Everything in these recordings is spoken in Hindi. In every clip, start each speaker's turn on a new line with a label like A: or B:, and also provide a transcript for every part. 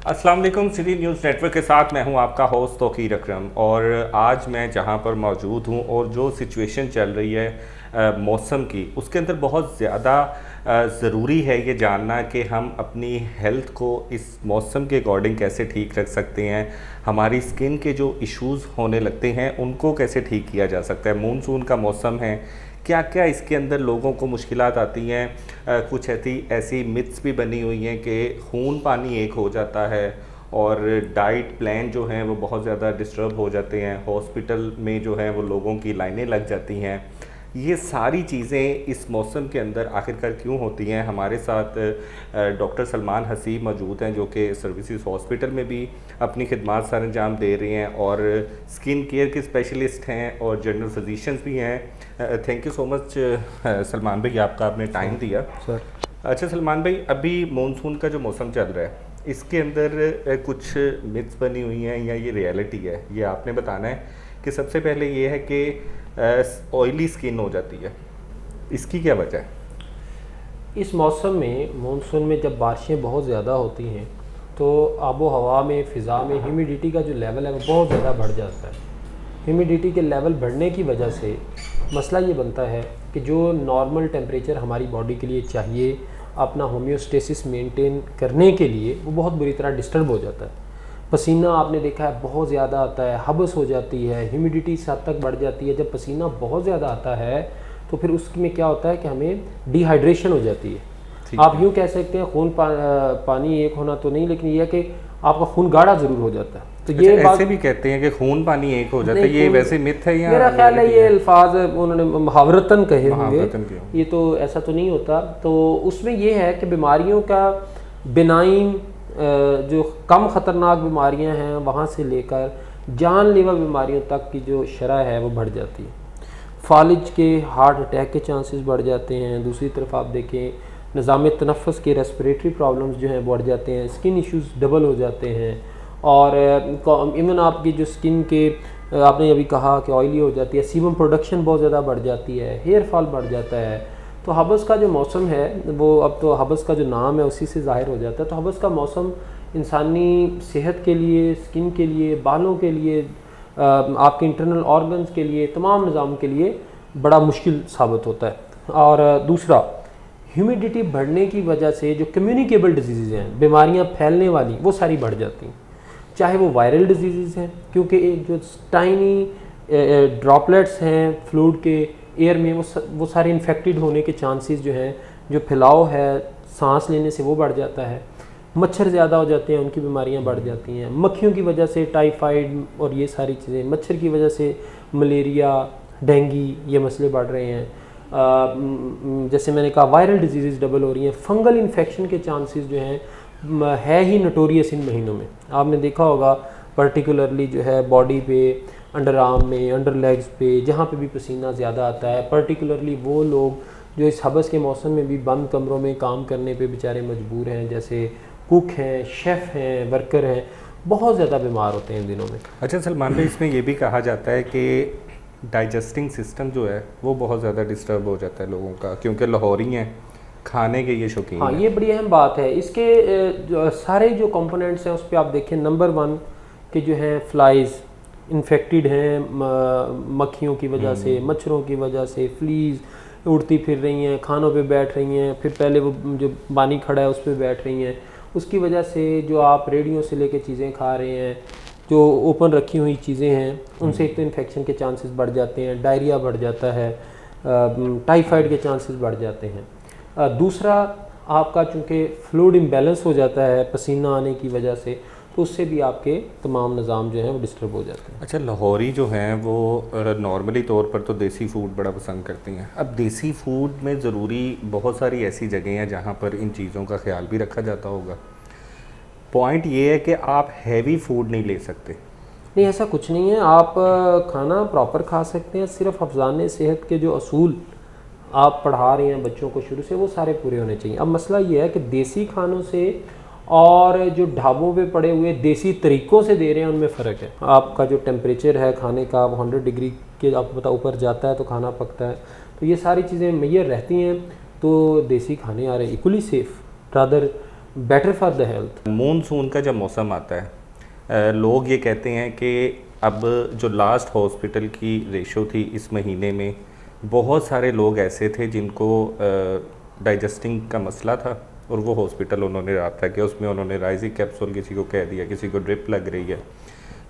A: अस्सलाम वालेकुम। सिटी न्यूज़ नेटवर्क के साथ मैं हूं आपका होस्ट तौकीर अकरम। और आज मैं जहां पर मौजूद हूं और जो सिचुएशन चल रही है मौसम की, उसके अंदर बहुत ज़्यादा ज़रूरी है ये जानना कि हम अपनी हेल्थ को इस मौसम के अकॉर्डिंग कैसे ठीक रख सकते हैं। हमारी स्किन के जो इश्यूज़ होने लगते हैं उनको कैसे ठीक किया जा सकता है। मानसून का मौसम है, क्या क्या इसके अंदर लोगों को मुश्किलात आती हैं। कुछ ऐसी मिथ्स भी बनी हुई हैं कि खून पानी एक हो जाता है और डाइट प्लान जो हैं वो बहुत ज़्यादा डिस्टर्ब हो जाते हैं। हॉस्पिटल में जो है वो लोगों की लाइनें लग जाती हैं। ये सारी चीज़ें इस मौसम के अंदर आखिरकार क्यों होती हैं। हमारे साथ डॉक्टर सलमान हसीब मौजूद हैं जो कि सर्विसेज हॉस्पिटल में भी अपनी खिदमत सर अंजाम दे रहे हैं और स्किन केयर के स्पेशलिस्ट हैं और जनरल फिजिशियंस भी हैं। Thank you so much Salman भाई, आपका आपने टाइम दिया
B: सर।
A: अच्छा सलमान भाई, अभी मानसून का जो मौसम चल रहा है इसके अंदर कुछ मिथ्स बनी हुई हैं या ये रियलिटी है, ये आपने बताना है। कि सबसे पहले ये है कि ऑयली स्किन हो जाती है, इसकी क्या वजह है?
B: इस मौसम में मानसून में जब बारिशें बहुत ज़्यादा होती हैं तो आबो हवा में, फ़िज़ा में ह्यूमिडिटी का जो लेवल है वो बहुत ज़्यादा बढ़ जाता है। ह्यूमिडिटी के लेवल बढ़ने की वजह से मसला ये बनता है कि जो नॉर्मल टेम्परेचर हमारी बॉडी के लिए चाहिए अपना होम्योस्टेसिस मेंटेन करने के लिए, वो बहुत बुरी तरह डिस्टर्ब हो जाता है। पसीना आपने देखा है बहुत ज़्यादा आता है, हबस हो जाती है, ह्यूमिडिटी इस हद तक बढ़ जाती है। जब पसीना बहुत ज़्यादा आता है तो फिर उसमें क्या होता है कि हमें डिहाइड्रेशन हो जाती है। आप यूँ कह सकते हैं खून पानी एक होना तो नहीं, लेकिन यह है कि आपका खून गाढ़ा ज़रूर हो जाता है। तो ये
A: बात ऐसे भी कहते हैं कि खून पानी एक हो जाता है, ये वैसे मिथ है या
B: मेरा ख्याल है ये अल्फाज उन्होंने मुहावरतन कहे होंगे, ये तो ऐसा तो नहीं होता। तो उसमें ये है कि बीमारियों का बिनाइन जो कम ख़तरनाक बीमारियां हैं वहाँ से लेकर जानलेवा बीमारियों तक की जो शरह है वो बढ़ जाती है। फालिज के हार्ट अटैक के चांसेस बढ़ जाते हैं। दूसरी तरफ आप देखें निज़ाम तनफ़्फ़ुस के रेस्पिरेटरी प्रॉब्लम्स जो हैं बढ़ जाते हैं, स्किन इश्यूज़ डबल हो जाते हैं। और इवन आपकी जो स्किन के आपने अभी कहा कि ऑयली हो जाती है, सीबम प्रोडक्शन बहुत ज़्यादा बढ़ जाती है, हेयर फॉल बढ़ जाता है। तो हबस का जो मौसम है वो, अब तो हबस का जो नाम है उसी से ज़ाहिर हो जाता है। तो हबस का मौसम इंसानी सेहत के लिए, स्किन के लिए, बालों के लिए, आपके इंटरनल ऑर्गन्स के लिए, तमाम निज़ाम के लिए बड़ा मुश्किल साबित होता है। और दूसरा, ह्यूमिडिटी बढ़ने की वजह से जो कम्युनिकेबल डिजीज़ हैं, बीमारियां फैलने वाली, वो सारी बढ़ जाती हैं। चाहे वो वायरल डिजीज़ हैं, क्योंकि एक जो टाइनी ड्रॉपलेट्स हैं फ्लूइड के एयर में, वो सारे इन्फेक्टेड होने के चांसेस जो हैं, जो फैलाव है सांस लेने से वो बढ़ जाता है। मच्छर ज़्यादा हो जाते हैं, उनकी बीमारियां बढ़ जाती हैं। मक्खियों की वजह से टाइफाइड और ये सारी चीज़ें, मच्छर की वजह से मलेरिया, डेंगू, ये मसले बढ़ रहे हैं। जैसे मैंने कहा वायरल डिजीज़ डबल हो रही हैं। फंगल इन्फेक्शन के चांसेस जो हैं है ही नोटोरियस इन महीनों में। आपने देखा होगा पर्टिकुलरली जो है बॉडी पे, अंडर आर्म में, अंडर लेग्स पे, जहाँ पे भी पसीना ज़्यादा आता है, पर्टिकुलरली वो लोग जो इस हबस के मौसम में भी बंद कमरों में काम करने पे बेचारे मजबूर हैं, जैसे कुक हैं, शेफ़ हैं, वर्कर हैं, बहुत ज़्यादा बीमार होते हैं इन दिनों में।
A: अच्छा सलमान भाई, इसमें ये भी कहा जाता है कि डाइजेस्टिंग सिस्टम जो है वो बहुत ज़्यादा डिस्टर्ब हो जाता है लोगों का, क्योंकि लाहौरी हैं, खाने के ये शौकीन।
B: हाँ, ये बड़ी अहम बात है। इसके सारे जो कंपोनेंट्स हैं उस पर आप देखें, नंबर 1 के जो हैं फ्लाइज इन्फेक्टेड हैं मक्खियों की वजह से, मच्छरों की वजह से। फ्लीज उड़ती फिर रही हैं, खानों पे बैठ रही हैं, फिर पहले वो जो पानी खड़ा है उस पर बैठ रही हैं। उसकी वजह से जो आप रेडियो से लेके चीज़ें खा रहे हैं, जो ओपन रखी हुई चीज़ें हैं, उनसे एक तो इन्फेक्शन के चांसेस बढ़ जाते हैं, डायरिया बढ़ जाता है, टाइफाइड के चांसेस बढ़ जाते हैं। दूसरा, आपका चूँकि फ्लूइड इम्बैलेंस हो जाता है पसीना आने की वजह से, तो उससे भी आपके तमाम निज़ाम जो हैं वो डिस्टर्ब हो जाते हैं।
A: अच्छा, लाहौरी जो हैं वो नॉर्मली तौर पर तो देसी फूड बड़ा पसंद करती हैं। अब देसी फूड में ज़रूरी बहुत सारी ऐसी जगह हैं जहाँ पर इन चीज़ों का ख्याल भी रखा जाता होगा। पॉइंट ये है कि आप हैवी फूड नहीं ले सकते।
B: नहीं, ऐसा कुछ नहीं है। आप खाना प्रॉपर खा सकते हैं। सिर्फ अफजाने सेहत के जो असूल आप पढ़ा रहे हैं बच्चों को शुरू से, वो सारे पूरे होने चाहिए। अब मसला ये है कि देसी खानों से और जो ढाबों पे पड़े हुए देसी तरीक़ों से दे रहे हैं उनमें फ़र्क है। आपका जो टेम्परेचर है खाने का वो 100 डिग्री के आपको पता ऊपर जाता है तो खाना पकता है। तो ये सारी चीज़ें मैयर रहती हैं। तो देसी खाने आ रहे equally safe rather better for the health.
A: Monsoon का जब मौसम आता है, लोग ये कहते हैं कि अब जो लास्ट हॉस्पिटल की रेशो थी इस महीने में, बहुत सारे लोग ऐसे थे जिनको डाइजेस्टिंग का मसला था और वो हॉस्पिटल उन्होंने रखा कि उसमें उन्होंने राइजिक कैप्सूल किसी को कह दिया, किसी को ड्रिप लग रही है।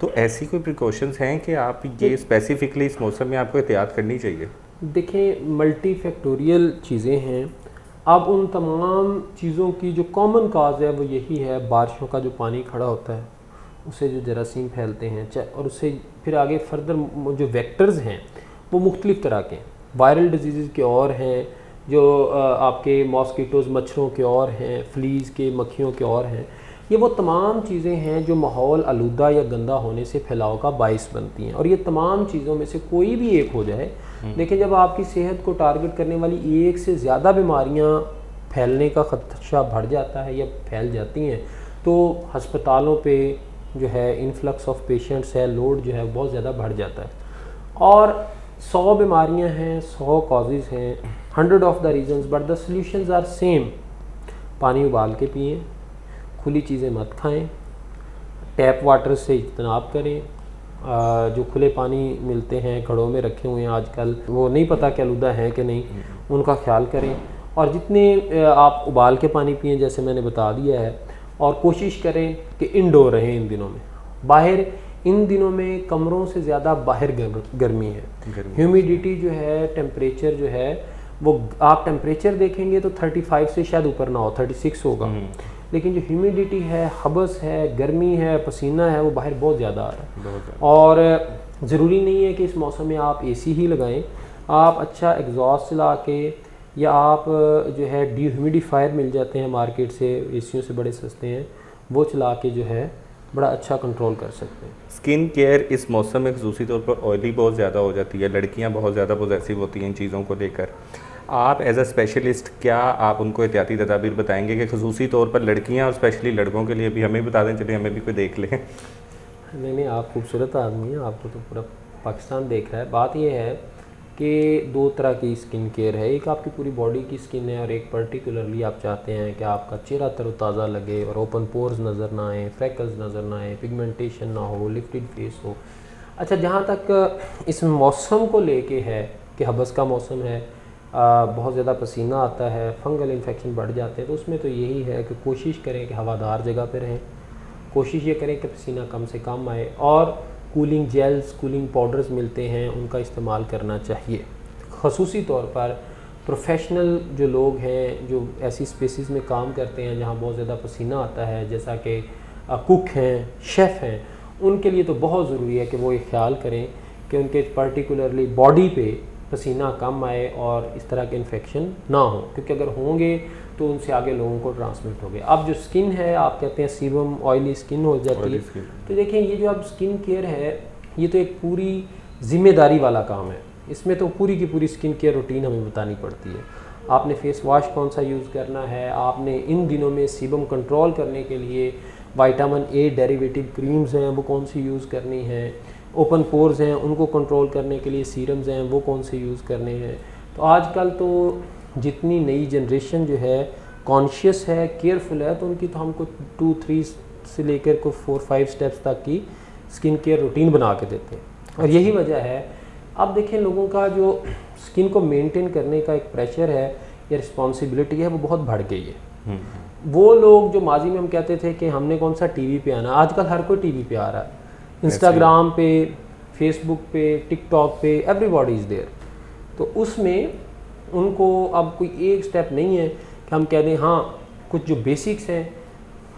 A: तो ऐसी कोई प्रिकॉशंस हैं कि आप ये स्पेसिफिकली इस मौसम में आपको एहतियात करनी चाहिए?
B: देखें, मल्टी फैक्टोरियल चीज़ें हैं। अब उन तमाम चीज़ों की जो कॉमन काज है वो यही है, बारिशों का जो पानी खड़ा होता है उससे जो जरासीम फैलते हैं, और उससे फिर आगे फर्दर जो वेक्टर्स हैं वो मुख्तलिफ़ तरह के हैं। वायरल डिजीज़ के और हैं, जो आपके मॉस्किटोज़ मच्छरों के और हैं, फ्लीज़ के मक्खियों के और हैं। ये वो तमाम चीज़ें हैं जो माहौल आलूदा या गंदा होने से फैलाव का बाइस बनती हैं। और ये तमाम चीज़ों में से कोई भी एक हो जाए, लेकिन जब आपकी सेहत को टारगेट करने वाली एक से ज़्यादा बीमारियां फैलने का ख़दशा बढ़ जाता है या फैल जाती हैं, तो हस्पतालों पे जो है इन्फ्लक्स ऑफ पेशेंट्स है, लोड जो है बहुत ज़्यादा बढ़ जाता है। और 100 बीमारियां हैं, 100 कॉजेज़ हैं, 100 of the reasons, but the solutions are same. पानी उबाल के पिएँ, खुली चीज़ें मत खाएं, टैप वाटर से इज्तनाब करें। जो खुले पानी मिलते हैं घड़ों में रखे हुए हैं आजकल, वो नहीं पता कि आलूदा हैं कि नहीं, उनका ख्याल करें। और जितने आप उबाल के पानी पिएं जैसे मैंने बता दिया है, और कोशिश करें कि इंडोर रहें इन दिनों में। बाहर इन दिनों में कमरों से ज़्यादा बाहर गर्मी है, ह्यूमिडिटी जो है, टेम्परेचर जो है वो, आप टेम्परेचर देखेंगे तो 35 से शायद ऊपर ना हो, 36 होगा, लेकिन जो ह्यूमिडिटी है, हबस है, गर्मी है, पसीना है, वो बाहर बहुत ज़्यादा आ रहा है। और ज़रूरी नहीं है कि इस मौसम में आप एसी ही लगाएं, आप अच्छा एग्जॉस्ट चला के, या आप जो है डिह्यूमिडिफायर मिल जाते हैं मार्केट से, एसियों से बड़े सस्ते हैं, वो चला के जो है बड़ा अच्छा कंट्रोल कर सकते हैं।
A: स्किन केयर इस मौसम में ख़ुसूसी तौर पर ऑयली बहुत ज़्यादा हो जाती है, लड़कियां बहुत ज़्यादा पॉजेसिव होती हैं इन चीज़ों को लेकर। आप एज अ स्पेशलिस्ट क्या आप उनको एहतियाती तदाबीर बताएंगे कि ख़ुसूसी तौर पर लड़कियां और स्पेशली लड़कों के लिए भी, हमें बता दें, चलिए हमें भी कोई देख लें।
B: नहीं, आप खूबसूरत आदमी हैं, आपको तो पूरा पाकिस्तान देख रहा है। बात यह है कि 2 तरह की स्किन केयर है, एक आपकी पूरी बॉडी की स्किन है, और एक पर्टिकुलरली आप चाहते हैं कि आपका चेहरा तरोताज़ा लगे और ओपन पोर्स नज़र ना आए, फ्रैकल्स नज़र ना आए, पिगमेंटेशन ना हो, लिफ्टेड फेस हो। अच्छा, जहाँ तक इस मौसम को लेके है कि हबस का मौसम है, बहुत ज़्यादा पसीना आता है, फंगल इन्फेक्शन बढ़ जाते हैं, तो उसमें तो यही है कि कोशिश करें कि हवादार जगह पे रहें, कोशिश ये करें कि पसीना कम से कम आए, और कूलिंग जेल्स, कूलिंग पाउडर्स मिलते हैं, उनका इस्तेमाल करना चाहिए। ख़ुसूसी तौर पर प्रोफेशनल जो लोग हैं, जो ऐसी स्पेसिस में काम करते हैं जहाँ बहुत ज़्यादा पसीना आता है, जैसा कि कुक हैं, शेफ़ हैं, उनके लिए तो बहुत ज़रूरी है कि वो ये ख्याल करें कि उनके पर्टिकुलरली बॉडी पे पसीना कम आए और इस तरह के इन्फेक्शन ना हो, क्योंकि अगर होंगे तो उनसे आगे लोगों को ट्रांसमिट हो गए। अब जो स्किन है, आप कहते हैं सीबम ऑयली स्किन हो जाती है, तो देखें ये जो अब स्किन केयर है, ये तो एक पूरी ज़िम्मेदारी वाला काम है। इसमें तो पूरी की पूरी स्किन केयर रूटीन हमें बतानी पड़ती है। आपने फेस वॉश कौन सा यूज़ करना है, आपने इन दिनों में सीबम कंट्रोल करने के लिए विटामिन ए डेरिवेटिव क्रीम्स हैं वो कौन सी यूज़ करनी है, ओपन पोर्स हैं उनको कंट्रोल करने के लिए सीरम्स हैं वो कौन से यूज़ करने हैं। तो आजकल तो जितनी नई जनरेशन जो है कॉन्शियस है, केयरफुल है, तो उनकी तो हमको 2-3 से लेकर को 4-5 स्टेप्स तक की स्किन केयर रूटीन बना के देते हैं। और यही वजह है, अब देखें लोगों का जो स्किन को मेंटेन करने का एक प्रेशर है या रिस्पॉन्सिबिलिटी है वो बहुत बढ़ गई है। वो लोग जो माजी में हम कहते थे कि हमने कौन सा टीवी पे आना, आजकल हर कोई टीवी पे आ रहा है, इंस्टाग्राम पे, फेसबुक पे, टिकटॉक पे, एवरीबॉडी इज़ देयर। तो उसमें उनको अब कोई एक स्टेप नहीं है कि हम कह दें हाँ कुछ जो बेसिक्स हैं,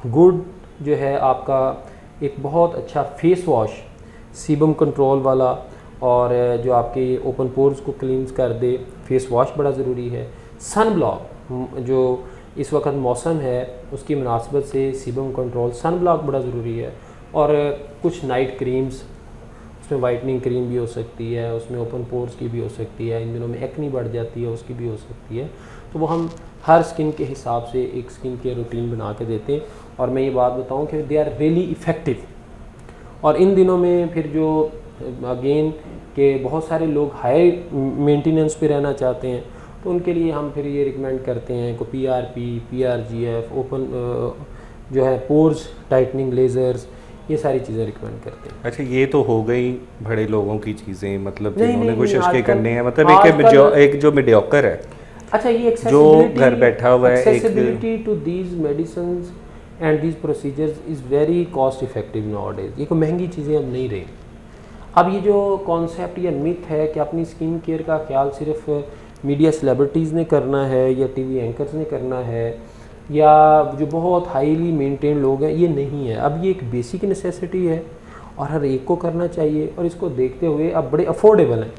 B: गुड जो है आपका एक बहुत अच्छा फेस वॉश सीबम कंट्रोल वाला, और जो आपके ओपन पोर्स को क्लींस कर दे, फेस वॉश बड़ा ज़रूरी है। सन ब्लॉक जो इस वक्त मौसम है उसकी मुनासबत से सीबम कंट्रोल सन ब्लॉक बड़ा ज़रूरी है। और कुछ नाइट क्रीम्स, उसमें वाइटनिंग क्रीम भी हो सकती है, उसमें ओपन पोर्स की भी हो सकती है, इन दिनों में एक्नी बढ़ जाती है उसकी भी हो सकती है। तो वो हम हर स्किन के हिसाब से एक स्किन केयर रूटीन बना के देते हैं। और मैं ये बात बताऊं कि दे आर रियली इफ़ेक्टिव। और इन दिनों में फिर जो अगेन के बहुत सारे लोग हाई मेंटेनेंस पे रहना चाहते हैं, तो उनके लिए हम फिर ये रिकमेंड करते हैं को PRP, PRGF, ओपन जो है पोर्स टाइटनिंग लेज़र्स, ये सारी चीज़ें रिकमेंड करते हैं।
A: अच्छा, ये तो हो गई बड़े लोगों की चीज़ें, मतलब जिन्होंने कुछ उसके करने हैं, मतलब एक जो मीडियोकर है,
B: अच्छा ये
A: जो घर बैठा हुआ है,
B: accessibility to these medicines and these procedures is very cost effective nowadays. ये कोई महंगी चीज़ें अब नहीं रही। अब ये जो कॉन्सेप्ट या मिथ है कि अपनी स्किन केयर का ख्याल सिर्फ मीडिया सेलिब्रिटीज़ ने करना है या TV एंकर्स ने करना है या जो बहुत हाईली मेंटेन लोग हैं, ये नहीं है। अब ये एक बेसिक नेसेसिटी है और हर एक को करना चाहिए। और इसको देखते हुए अब बड़े अफोर्डेबल हैं।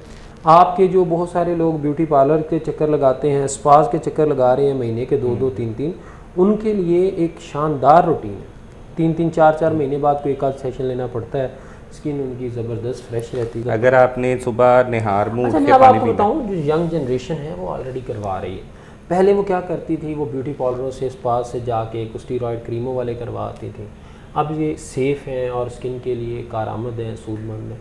B: आपके जो बहुत सारे लोग ब्यूटी पार्लर के चक्कर लगाते हैं, स्पास के चक्कर लगा रहे हैं महीने के 2-2, 3-3, उनके लिए एक शानदार रूटीन है। 3-3, 4-4 महीने बाद कोई एक आध सेशन लेना पड़ता है, स्किन उनकी ज़बरदस्त फ्रेश रहती है।
A: अगर आपने सुबह निहार मुँह
B: अच्छा, मैं अब आपको बताऊँ, जो यंग जनरेशन है वो ऑलरेडी करवा रही है। पहले वो क्या करती थी, वो ब्यूटी पार्लरों से, स्पा से जाके कुछ स्टीरॉयड क्रीमों वाले करवाती थी। अब ये सेफ़ हैं और स्किन के लिए कारआमद हैं, सूदमंद हैं।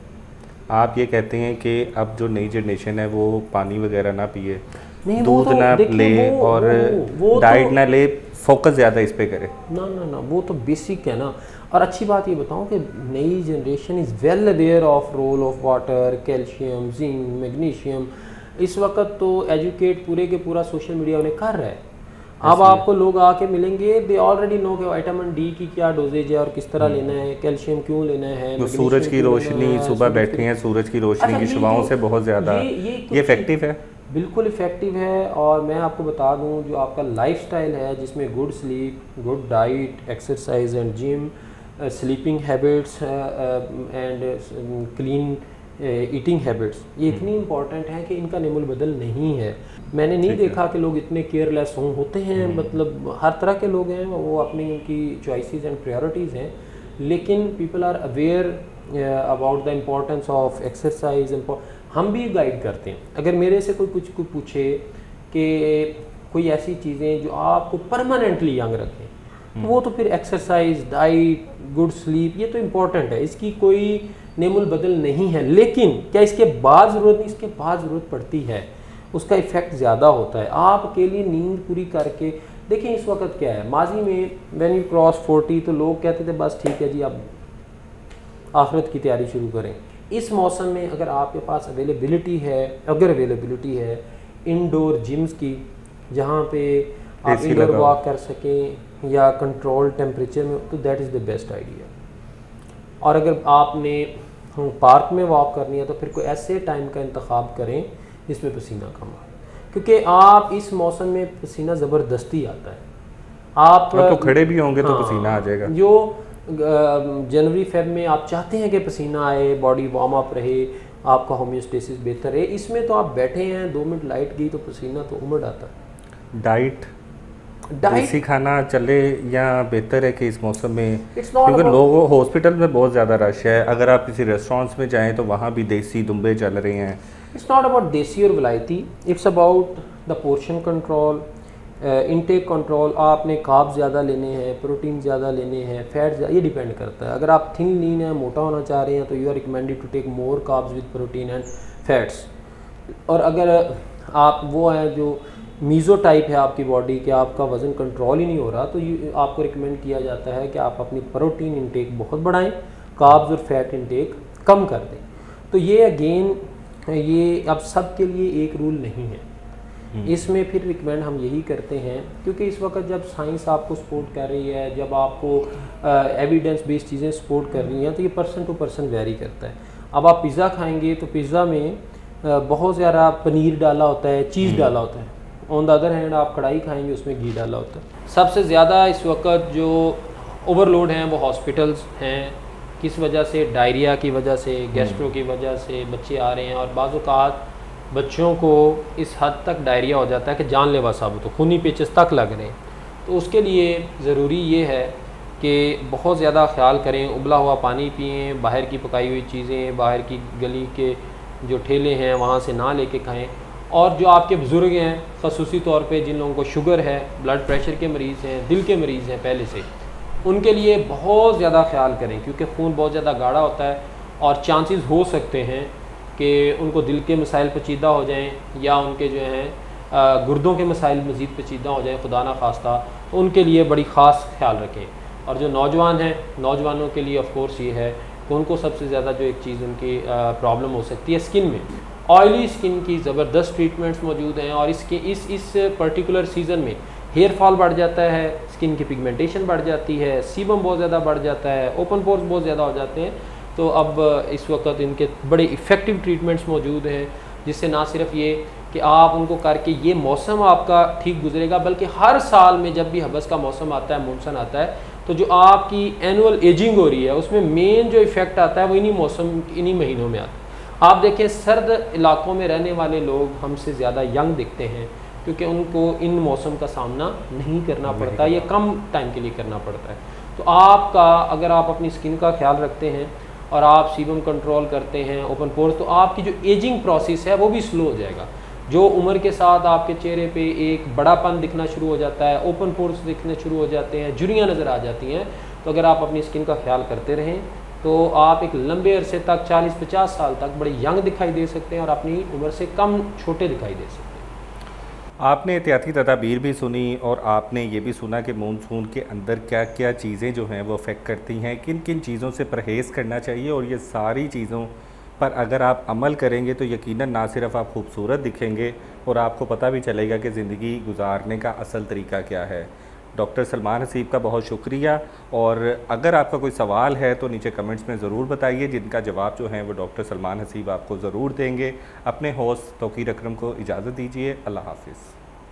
A: आप ये कहते हैं कि अब जो नई जनरेशन है वो पानी वगैरह ना पिए,
B: दूध
A: ना ले और डाइट ना ले, फोकस ज़्यादा इस पे करे।
B: ना वो तो बेसिक है ना। और अच्छी बात ये बताऊं कि नई generation is well aware of role of water, calcium, zinc, magnesium. इस वक्त तो एजुकेट पूरे के पूरा सोशल मीडिया उन्हें कर रहा है। अब आपको लोग आके मिलेंगे, दे ऑलरेडी नो कि विटामिन D की क्या डोजेज है और किस तरह लेना है, कैल्शियम क्यों लेना है।
A: तो सूरज की रोशनी, सुबह बैठे हैं सूरज की रोशनी की शुआओं से बहुत ज़्यादा ये इफेक्टिव है,
B: बिल्कुल इफ़ेक्टिव है। और मैं आपको बता दूं, जो आपका लाइफस्टाइल है जिसमें good sleep, good diet, exercise and gym, sleeping habits and clean eating habits, ये इतनी इंपॉर्टेंट है कि इनका निमुल बदल नहीं है। मैंने नहीं देखा कि लोग इतने केयरलेस होते हैं, मतलब हर तरह के लोग हैं, वो अपनी उनकी चॉइसेस एंड प्रायोरिटीज़ हैं, लेकिन people are aware about the importance of exercise. हम भी गाइड करते हैं। अगर मेरे से कोई कुछ पूछे कि कोई ऐसी चीज़ें जो आपको परमानेंटली यंग रखें, वो तो फिर एक्सरसाइज, डाइट, गुड स्लीप, ये तो इम्पॉर्टेंट है, इसकी कोई नेमुल बदल नहीं है। लेकिन क्या इसके बाद ज़रूरत नहीं, इसके बाद ज़रूरत पड़ती है, उसका इफ़ेक्ट ज़्यादा होता है। आप अकेली नींद पूरी करके देखिए, इस वक्त क्या है, माजी में व्हेन यू क्रॉस 40 तो लोग कहते थे बस ठीक है जी, अब आखिरत की तैयारी शुरू करें। इस मौसम में अगर आपके पास अवेलेबिलिटी है इंडोर जिम्स की, जहाँ पे आप इंडोर वॉक कर सकें या कंट्रोल टेम्परेचर में, तो that is the best idea. और अगर आपने पार्क में वॉक करनी है तो फिर कोई ऐसे टाइम का इंतखाब करें जिसमें पसीना कम आए, क्योंकि आप इस मौसम में पसीना ज़बरदस्ती आता है। आप
A: तो खड़े भी होंगे तो पसीना आ जाएगा।
B: जो जनवरी फेब में आप चाहते हैं कि पसीना आए, बॉडी वार्म अप रहे, आपका होम्योस्टेसिस बेहतर है, इसमें तो आप बैठे हैं, 2 मिनट लाइट गई तो पसीना तो उमड़ आता है।
A: डाइट देसी खाना चले या बेहतर है कि इस मौसम में, क्योंकि लोगों हॉस्पिटल में बहुत ज़्यादा रश है, अगर आप किसी रेस्टोरेंट्स में जाएं तो वहाँ भी देसी दुम्बे चल रहे हैं।
B: इट्स नॉट अबाउट देसी और विलायती, it's about the portion control, intake control. आपने कार्ब ज़्यादा लेने हैं, प्रोटीन ज़्यादा लेने हैं, फैट, ये डिपेंड करता है। अगर आप थिन लीन है, मोटा होना चाह रहे हैं, तो you are recommended to take more carbs with protein and fats. और अगर आप वो हैं जो मीज़ो टाइप है आपकी बॉडी के, आपका वज़न कंट्रोल ही नहीं हो रहा, तो आपको रिकमेंड किया जाता है कि आप अपनी प्रोटीन इंटेक बहुत बढ़ाएं, कार्ब्स और फैट इंटेक कम कर दें। तो ये अगेन ये अब सब के लिए एक रूल नहीं है। इसमें फिर रिकमेंड हम यही करते हैं, क्योंकि इस वक्त जब साइंस आपको सपोर्ट कर रही है, जब आपको एविडेंस बेस्ड चीज़ें सपोर्ट कर रही हैं, तो ये पर्सन टू पर्सन वेरी करता है। अब आप पिज़्ज़ा खाएंगे तो पिज़्ज़ा में बहुत ज़्यादा पनीर डाला होता है, चीज़ डाला होता है। ऑन द अदर हैंड आप कढ़ाई खाएंगे, उसमें घी डाला होता है। सबसे ज़्यादा इस वक्त जो ओवरलोड हैं वो हॉस्पिटल्स हैं। किस वजह से? डायरिया की वजह से, गैस्ट्रो की वजह से बच्चे आ रहे हैं, और बाज़ औक़ात बच्चों को इस हद तक डायरिया हो जाता है कि जानलेवा साबित हो, खूनी पेचेस तक लग रहे हैं। तो उसके लिए ज़रूरी ये है कि बहुत ज़्यादा ख्याल करें, उबला हुआ पानी पिएँ, बाहर की पकाई हुई चीज़ें, बाहर की गली के जो ठेले हैं वहाँ से ना लेके खाएँ। और जो आपके बुज़ुर्ग हैं, ख़ुसूसी तौर पे जिन लोगों को शुगर है, ब्लड प्रेशर के मरीज़ हैं, दिल के मरीज़ हैं पहले से, उनके लिए बहुत ज़्यादा ख्याल करें, क्योंकि खून बहुत ज़्यादा गाढ़ा होता है और चांसेस हो सकते हैं कि उनको दिल के मसाइल पेचीदा हो जाएं, या उनके जो हैं गुर्दों के मसाइल मज़ीद पेचीदा हो जाए खुदा ना खास्ता, तो उनके लिए बड़ी ख़ास ख्याल रखें। और जो नौजवान हैं, नौजवानों के लिए ऑफ कोर्स ये है कि उनको सबसे ज़्यादा जो एक चीज़ उनकी प्रॉब्लम हो सकती है स्किन में, ऑयली स्किन की ज़बरदस्त ट्रीटमेंट्स मौजूद हैं। और इसके इस पर्टिकुलर सीज़न में हेयर फॉल बढ़ जाता है, स्किन की पिगमेंटेशन बढ़ जाती है, सीबम बहुत ज़्यादा बढ़ जाता है, ओपन पोर्स बहुत ज़्यादा हो जाते हैं। तो अब इस वक्त इनके बड़े इफ़ेक्टिव ट्रीटमेंट्स मौजूद हैं, जिससे ना सिर्फ ये कि आप उनको करके ये मौसम आपका ठीक गुजरेगा, बल्कि हर साल में जब भी हबस का मौसम आता है, मानसून आता है, तो जो आपकी एनुअल एजिंग हो रही है उसमें मेन जो इफ़ेक्ट आता है वो इन्हीं महीनों में आता है। आप देखें सर्द इलाकों में रहने वाले लोग हमसे ज़्यादा यंग दिखते हैं, क्योंकि उनको इन मौसम का सामना नहीं करना पड़ता, ये कम टाइम के लिए करना पड़ता है। तो आपका अगर आप अपनी स्किन का ख्याल रखते हैं और आप सीबम कंट्रोल करते हैं, ओपन पोर्स, तो आपकी जो एजिंग प्रोसेस है वो भी स्लो हो जाएगा। जो उम्र के साथ आपके चेहरे पे एक बड़ापन दिखना शुरू हो जाता है, ओपन पोर्स दिखने शुरू हो जाते हैं, झुर्रियाँ नज़र आ जाती हैं, तो अगर आप अपनी स्किन का ख्याल करते रहें तो आप एक लंबे अरसे तक 40-50 साल तक बड़े यंग दिखाई दे सकते हैं और अपनी उम्र से कम छोटे दिखाई दे सकते हैं।
A: आपने एहतियाती तदाबीर भी सुनी और आपने ये भी सुना कि मानसून के अंदर क्या क्या चीज़ें जो हैं वो अफेक्ट करती हैं, किन किन चीज़ों से परहेज़ करना चाहिए, और ये सारी चीज़ों पर अगर आप अमल करेंगे तो यकीनन ना सिर्फ आप खूबसूरत दिखेंगे और आपको पता भी चलेगा कि ज़िंदगी गुजारने का असल तरीका क्या है। डॉक्टर सलमान हसीब का बहुत शुक्रिया, और अगर आपका कोई सवाल है तो नीचे कमेंट्स में ज़रूर बताइए, जिनका जवाब जो है वो डॉक्टर सलमान हसीब आपको ज़रूर देंगे। अपने होस्ट तौकीर अकरम को इजाज़त दीजिए। अल्लाह हाफ़िज़।